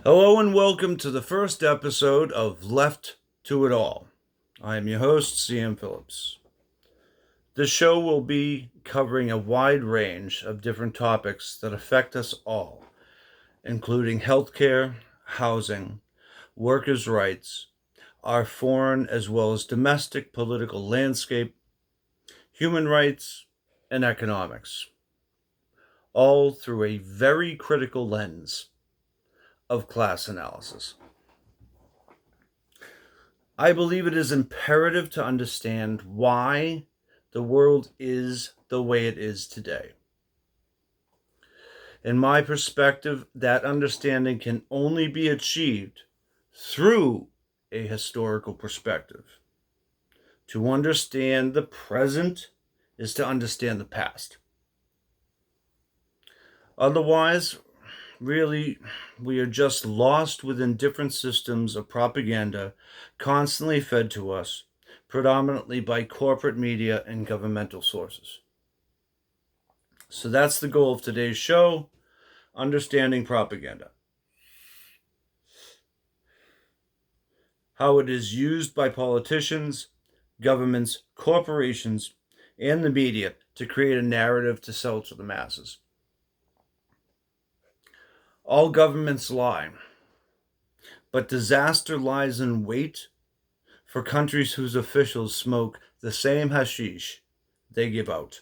Hello and welcome to the first episode of Left to It All. I am your host, CM Phillips. This show will be covering a wide range of different topics that affect us all, including healthcare, housing, workers' rights, our foreign as well as domestic political landscape, human rights, and economics, all through a very critical lens of class analysis. I believe it is imperative to understand why the world is the way it is today. In my perspective, that understanding can only be achieved through a historical perspective. To understand the present is to understand the past. Otherwise, really, we are just lost within different systems of propaganda constantly fed to us, predominantly by corporate media and governmental sources. So that's the goal of today's show, understanding propaganda. How it is used by politicians, governments, corporations, and the media to create a narrative to sell to the masses. All governments lie, but disaster lies in wait for countries whose officials smoke the same hashish they give out.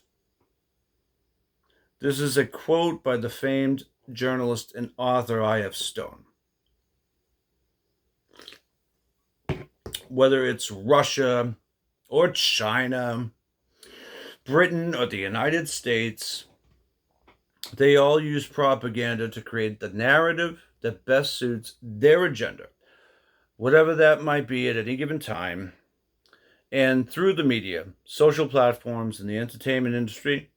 This is a quote by the famed journalist and author I.F. Stone. Whether it's Russia or China, Britain or the United States, they all use propaganda to create the narrative that best suits their agenda, whatever that might be at any given time. And through the media, social platforms, and the entertainment industry,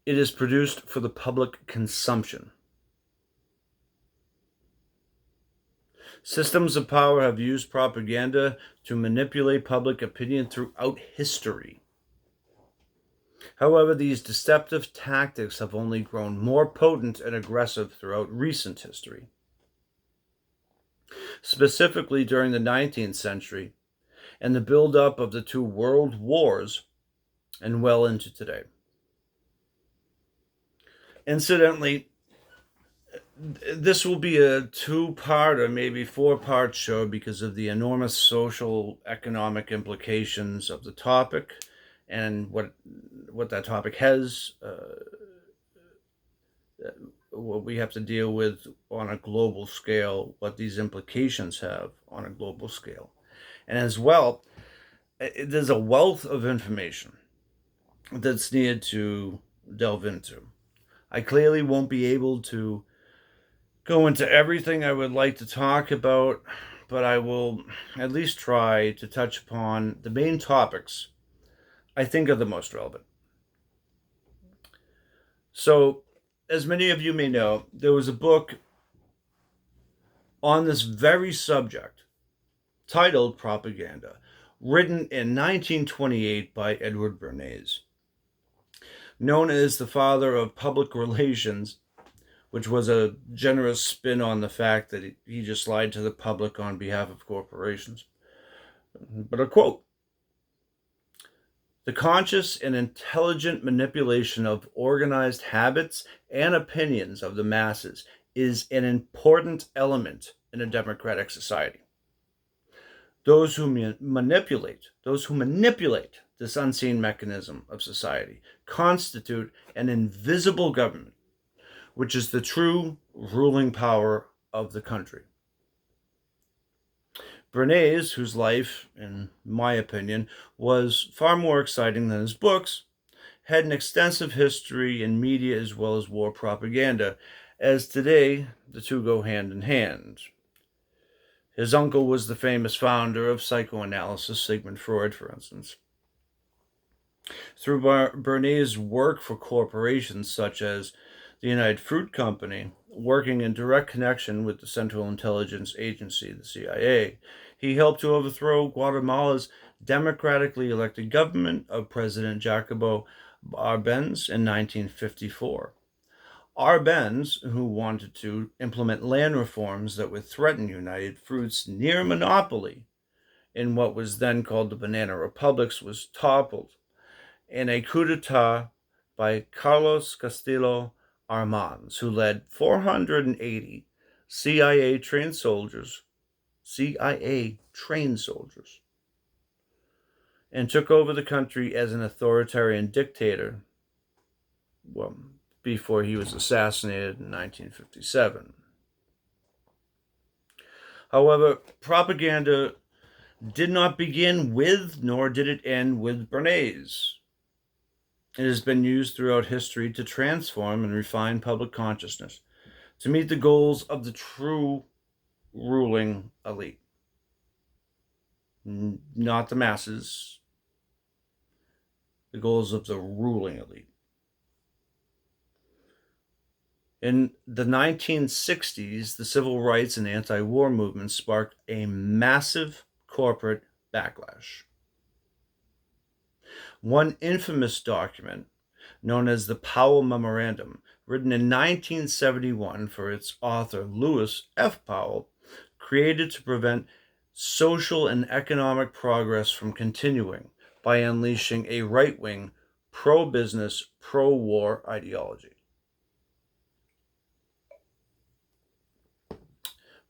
it is produced for the public consumption. Systems of power have used propaganda to manipulate public opinion throughout history. However, these deceptive tactics have only grown more potent and aggressive throughout recent history. Specifically during the 19th century and the build-up of the two world wars and well into today. Incidentally, this will be a two-part or maybe four-part show because of the enormous social economic implications of the topic and what that topic has, what we have to deal with on a global scale, what these implications have on a global scale. And as well, there's a wealth of information that's needed to delve into. I clearly won't be able to go into everything I would like to talk about, but I will at least try to touch upon the main topics I think are the most relevant. So, as many of you may know, there was a book on this very subject titled Propaganda, written in 1928 by Edward Bernays. Known as the father of public relations, which was a generous spin on the fact that he just lied to the public on behalf of corporations. But a quote: "The conscious and intelligent manipulation of organized habits and opinions of the masses is an important element in a democratic society. Those who manipulate this unseen mechanism of society constitute an invisible government, which is the true ruling power of the country." Bernays, whose life, in my opinion, was far more exciting than his books, had an extensive history in media as well as war propaganda, as today the two go hand in hand. His uncle was the famous founder of psychoanalysis, Sigmund Freud, for instance. Through Bernays' work for corporations such as the United Fruit Company, working in direct connection with the Central Intelligence Agency, the CIA, he helped to overthrow Guatemala's democratically elected government of President Jacobo Arbenz in 1954. Arbenz, who wanted to implement land reforms that would threaten United Fruit's near monopoly in what was then called the Banana Republics, was toppled in a coup d'etat by Carlos Castillo Armanz, who led 480 CIA trained soldiers, and took over the country as an authoritarian dictator, well, before he was assassinated in 1957. However, propaganda did not begin with, nor did it end with, Bernays. It has been used throughout history to transform and refine public consciousness to meet the goals of the true ruling elite. Not the masses, the goals of the ruling elite. In the 1960s, the civil rights and anti-war movements sparked a massive corporate backlash. One infamous document, known as the Powell Memorandum, written in 1971 for its author Lewis F. Powell, created to prevent social and economic progress from continuing by unleashing a right-wing, pro-business, pro-war ideology.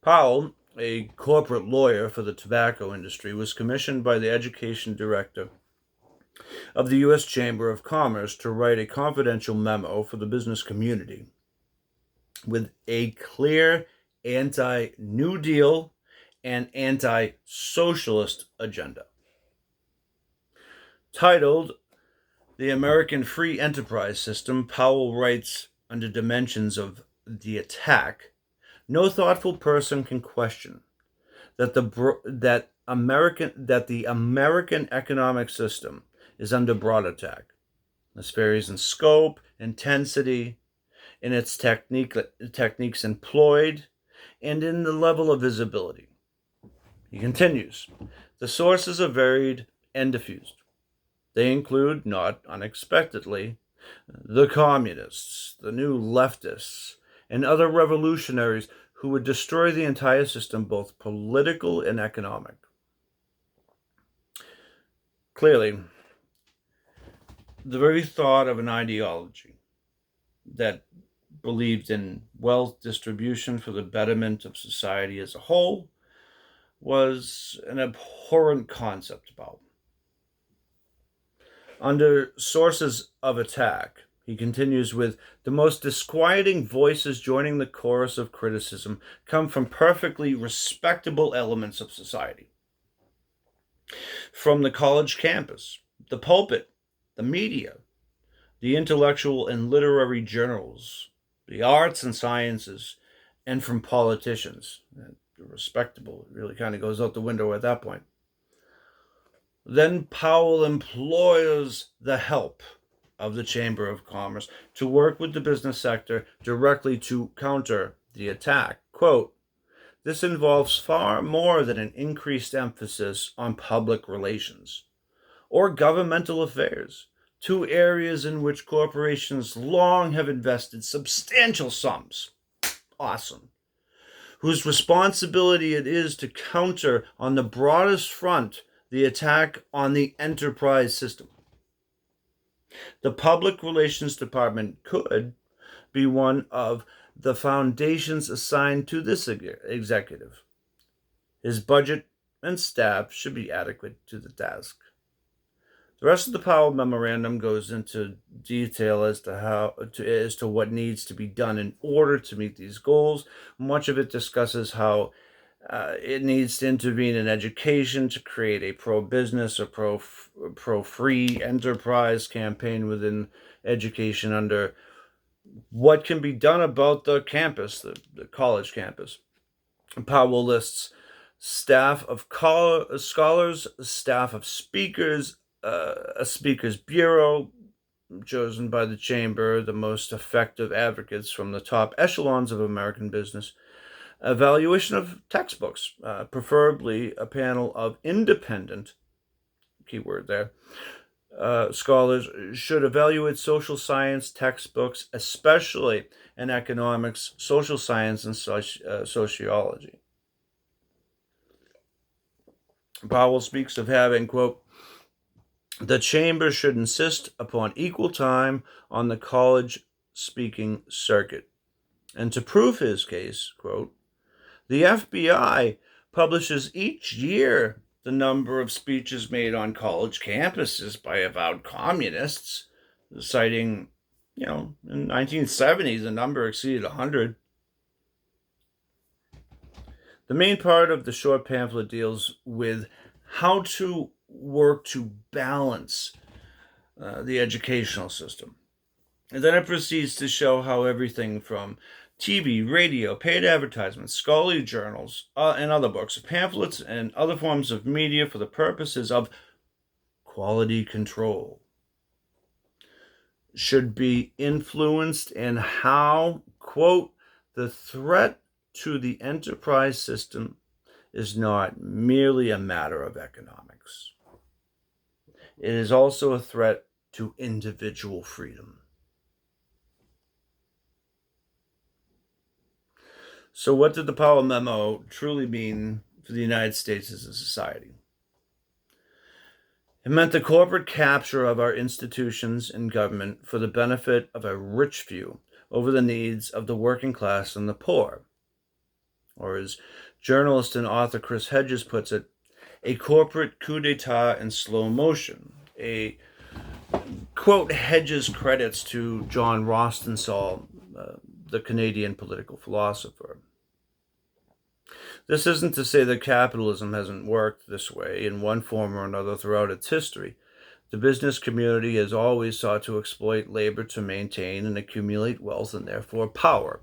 Powell, a corporate lawyer for the tobacco industry, was commissioned by the education director of the U.S. Chamber of Commerce to write a confidential memo for the business community with a clear anti-New Deal and anti-socialist agenda. Titled The American Free Enterprise System, Powell writes, under dimensions of the attack, no thoughtful person can question that the American economic system is under broad attack. This varies in scope, intensity, in its techniques employed, and in the level of visibility. He continues, the sources are varied and diffused. They include, not unexpectedly, the communists, the new leftists, and other revolutionaries who would destroy the entire system, both political and economic. Clearly, the very thought of an ideology that believed in wealth distribution for the betterment of society as a whole was an abhorrent concept about. Under sources of attack, he continues with, the most disquieting voices joining the chorus of criticism come from perfectly respectable elements of society. From the college campus, the pulpit, the media, the intellectual and literary journals, the arts and sciences, and from politicians. Respectable really kind of goes out the window at that point. Then Powell implores the help of the Chamber of Commerce to work with the business sector directly to counter the attack. Quote, this involves far more than an increased emphasis on public relations or governmental affairs, two areas in which corporations long have invested substantial sums. Awesome. Whose responsibility it is to counter on the broadest front the attack on the enterprise system. The Public Relations Department could be one of the foundations assigned to this executive. His budget and staff should be adequate to the task. The rest of the Powell Memorandum goes into detail as to what needs to be done in order to meet these goals. Much of it discusses how it needs to intervene in education to create a pro-business or pro-free enterprise campaign within education under what can be done about the campus, the college campus. Powell lists staff of scholars, staff of speakers, a speakers bureau chosen by the chamber, the most effective advocates from the top echelons of American business, evaluation of textbooks, preferably a panel of independent, keyword there, scholars should evaluate social science textbooks, especially in economics, social science, and sociology. Powell speaks of having, quote, the chamber should insist upon equal time on the college speaking circuit. And to prove his case, quote, the FBI publishes each year the number of speeches made on college campuses by avowed communists, citing, in the 1970s, the number exceeded 100. The main part of the short pamphlet deals with how to work to balance the educational system. And then it proceeds to show how everything from TV, radio, paid advertisements, scholarly journals, and other books, pamphlets, and other forms of media for the purposes of quality control should be influenced, and how, quote, the threat to the enterprise system is not merely a matter of economics. It is also a threat to individual freedom. So, what did the Powell Memo truly mean for the United States as a society? It meant the corporate capture of our institutions and government for the benefit of a rich few over the needs of the working class and the poor. Or, as journalist and author Chris Hedges puts it, a corporate coup d'etat in slow motion. A quote Hedges credits to John Rosenthal, the Canadian political philosopher. This isn't to say that capitalism hasn't worked this way in one form or another throughout its history. The business community has always sought to exploit labor to maintain and accumulate wealth and therefore power.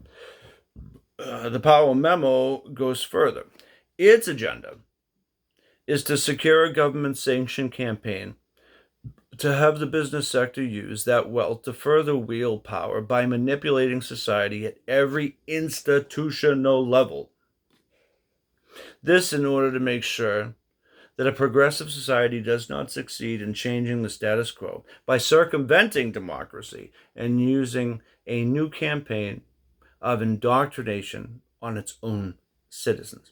The Powell Memo goes further. Its agenda is to secure a government-sanctioned campaign to have the business sector use that wealth to further wield power by manipulating society at every institutional level. This in order to make sure that a progressive society does not succeed in changing the status quo by circumventing democracy and using a new campaign of indoctrination on its own citizens.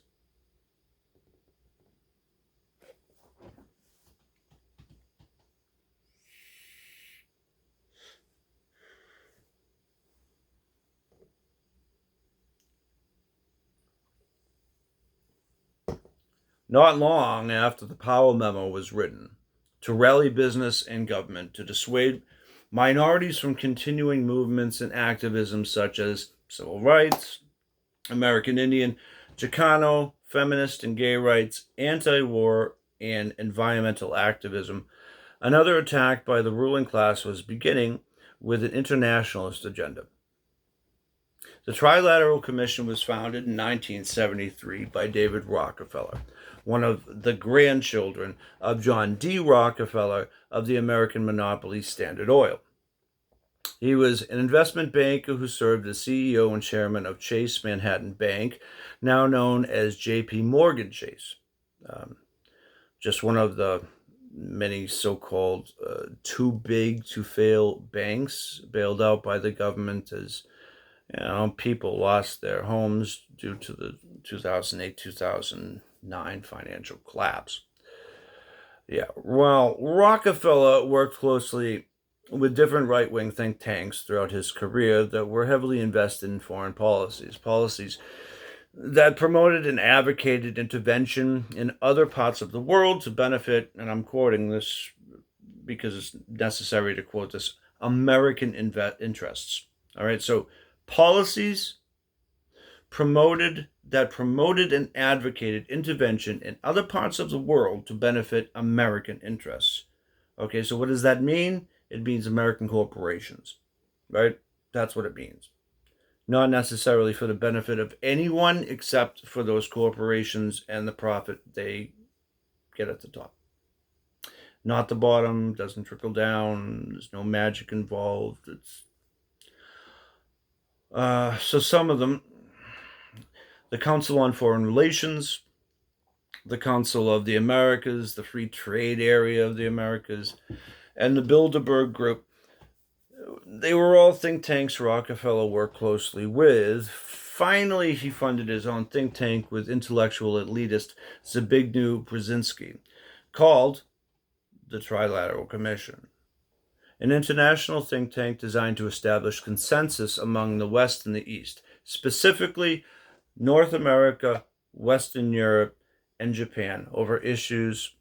Not long after the Powell Memo was written, to rally business and government to dissuade minorities from continuing movements and activism such as civil rights, American Indian, Chicano, feminist and gay rights, anti-war, and environmental activism, another attack by the ruling class was beginning with an internationalist agenda. The Trilateral Commission was founded in 1973 by David Rockefeller, one of the grandchildren of John D. Rockefeller of the American monopoly Standard Oil. He was an investment banker who served as CEO and chairman of Chase Manhattan Bank, now known as J.P. Morgan Chase. Just one of the many so-called too big to fail banks bailed out by the government as people lost their homes due to the 2008-2009 financial collapse. Yeah, well, Rockefeller worked closely with different right-wing think tanks throughout his career that were heavily invested in foreign policies that promoted and advocated intervention in other parts of the world to benefit, and I'm quoting this because it's necessary to quote this, American interests. All right, so policies promoted and advocated intervention in other parts of the world to benefit American interests. Okay, so what does that mean? It means American corporations, right? That's what it means. Not necessarily for the benefit of anyone except for those corporations and the profit they get at the top. Not the bottom, doesn't trickle down, there's no magic involved. It's so some of them, the Council on Foreign Relations, the Council of the Americas, the Free Trade Area of the Americas, and the Bilderberg Group. They were all think tanks Rockefeller worked closely with. Finally, he funded his own think tank with intellectual elitist Zbigniew Brzezinski, called the Trilateral Commission, an international think tank designed to establish consensus among the West and the East, specifically North America, Western Europe, and Japan, over issues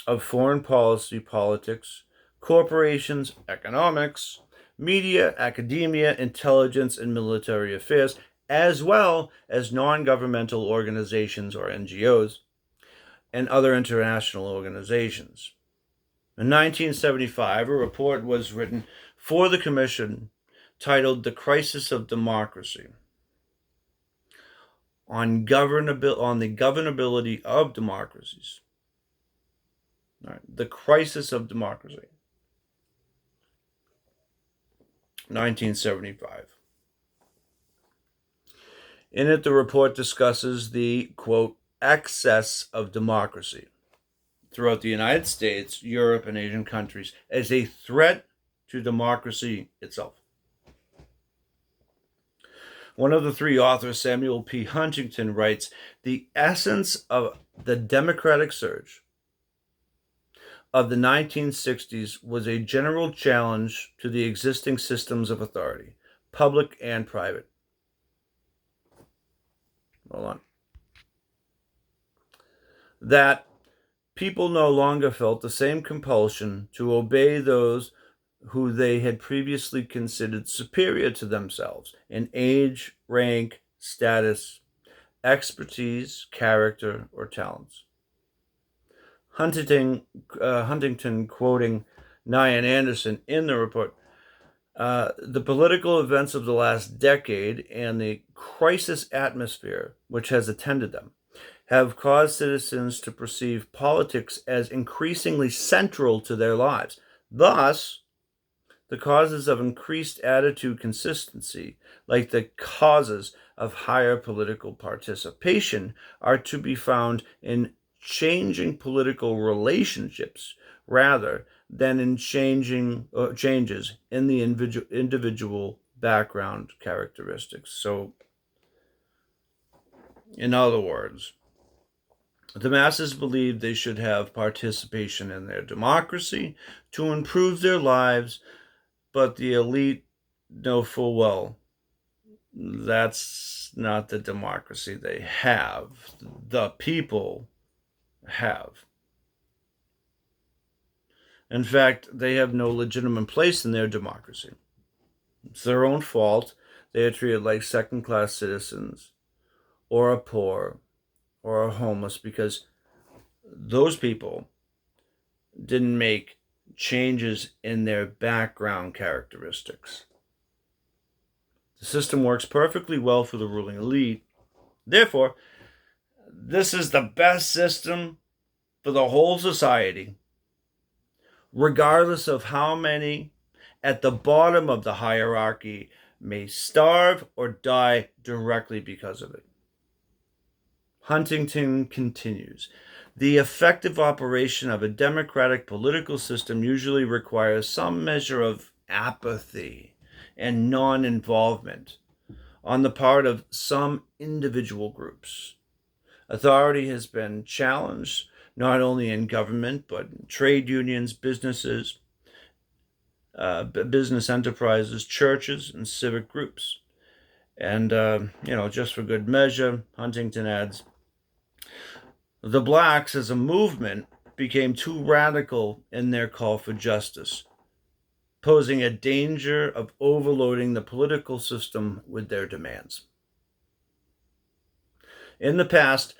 of foreign policy, politics, corporations, economics, media, academia, intelligence, and military affairs, as well as non-governmental organizations or NGOs and other international organizations. In 1975, a report was written for the Commission titled The Crisis of Democracy, on the governability of democracies. All right. The Crisis of Democracy, 1975. In it, the report discusses the, quote, excess of democracy throughout the United States, Europe, and Asian countries as a threat to democracy itself. One of the three authors, Samuel P. Huntington, writes, the essence of the democratic surge of the 1960s was a general challenge to the existing systems of authority, public and private. Hold on. That people no longer felt the same compulsion to obey those who they had previously considered superior to themselves in age, rank, status, expertise, character, or talents. Huntington, quoting Nyan Anderson in the report, the political events of the last decade and the crisis atmosphere which has attended them have caused citizens to perceive politics as increasingly central to their lives. Thus, the causes of increased attitude consistency, like the causes of higher political participation, are to be found in changing political relationships rather than in changes in the individual background characteristics. So, in other words, the masses believe they should have participation in their democracy to improve their lives, but the elite know full well that's not the democracy they have. The people have. In fact, they have no legitimate place in their democracy. It's their own fault. They are treated like second-class citizens, or are poor, or are homeless, because those people didn't make changes in their background characteristics. The system works perfectly well for the ruling elite. Therefore, this is the best system for the whole society, regardless of how many at the bottom of the hierarchy may starve or die directly because of it. Huntington continues, the effective operation of a democratic political system usually requires some measure of apathy and non-involvement on the part of some individual groups. Authority has been challenged not only in government, but in trade unions, businesses, business enterprises, churches, and civic groups. And, just for good measure, Huntington adds, the blacks as a movement became too radical in their call for justice, posing a danger of overloading the political system with their demands. In the past,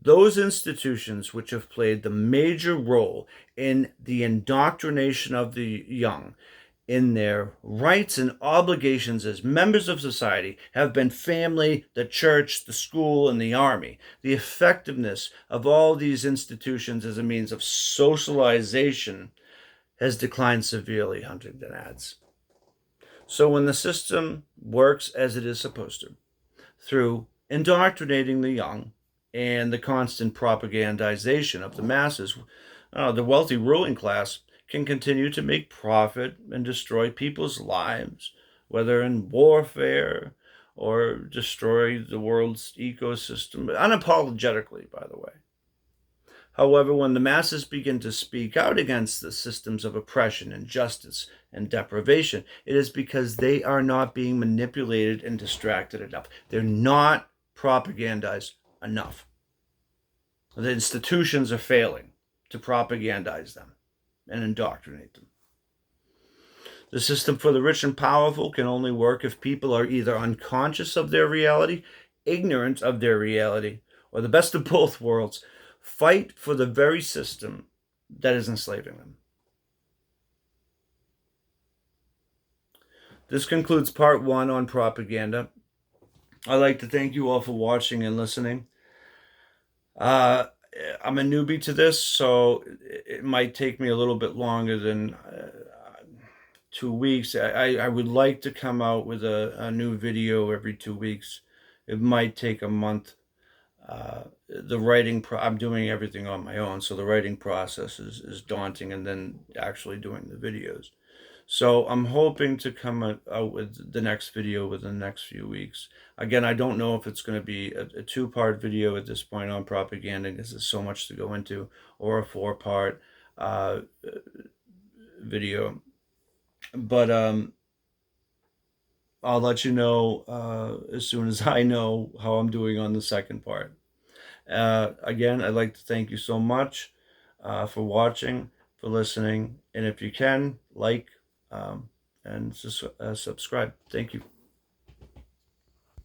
those institutions which have played the major role in the indoctrination of the young in their rights and obligations as members of society have been family, the church, the school, and the army. The effectiveness of all these institutions as a means of socialization has declined severely, Huntington adds. So when the system works as it is supposed to, through indoctrinating the young and the constant propagandization of the masses, the wealthy ruling class can continue to make profit and destroy people's lives, whether in warfare or destroy the world's ecosystem, unapologetically, by the way. However, when the masses begin to speak out against the systems of oppression, injustice, and deprivation, it is because they are not being manipulated and distracted enough. They're not propagandized enough. The institutions are failing to propagandize them and indoctrinate them. The system for the rich and powerful can only work if people are either unconscious of their reality, ignorant of their reality, or the best of both worlds, fight for the very system that is enslaving them. This concludes part 1 on propaganda. I'd like to thank you all for watching and listening. I'm a newbie to this, so it might take me a little bit longer than 2 weeks. I would like to come out with a new video every 2 weeks. It might take a month. The writing, I'm doing everything on my own, so the writing process is daunting, and then actually doing the videos. So I'm hoping to come out with the next video within the next few weeks. Again, I don't know if it's going to be a 2-part video at this point on propaganda, because there's so much to go into, or a 4-part video. But I'll let you know as soon as I know how I'm doing on the second part. Again, I'd like to thank you so much for watching, for listening, and if you can, like and subscribe. Thank you.